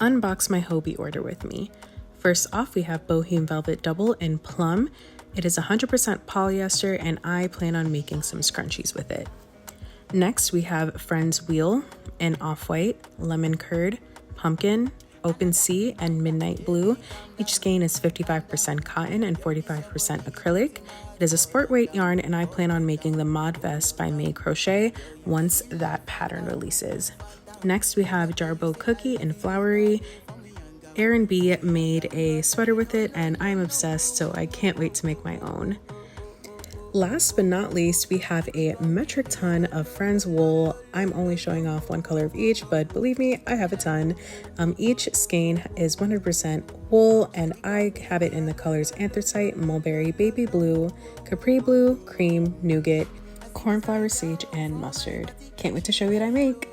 unbox my Hobbii order with me. First off, we have Bohemian Velvet Double in Plum. It is 100% polyester and I plan on making some scrunchies with it. Next, we have Friends Wheel in Off-White, Lemon Curd, Pumpkin, Open Sea, and Midnight Blue. Each skein is 55% cotton and 45% acrylic. It is a sport weight yarn and I plan on making the Mod Vest by May Crochet once that pattern releases. Next, we have Jarboe Cookie in Flowery. Erin B made a sweater with it and I'm obsessed, so I can't wait to make my own. Last but not least, we have a metric ton of Friends wool. I'm only showing off one color of each, but believe me, I have a ton. Each skein is 100% wool and I have it in the colors Anthracite, Mulberry, Baby Blue, Capri Blue, Cream, Nougat, Cornflower, Sage, and Mustard. Can't wait to show you what I make.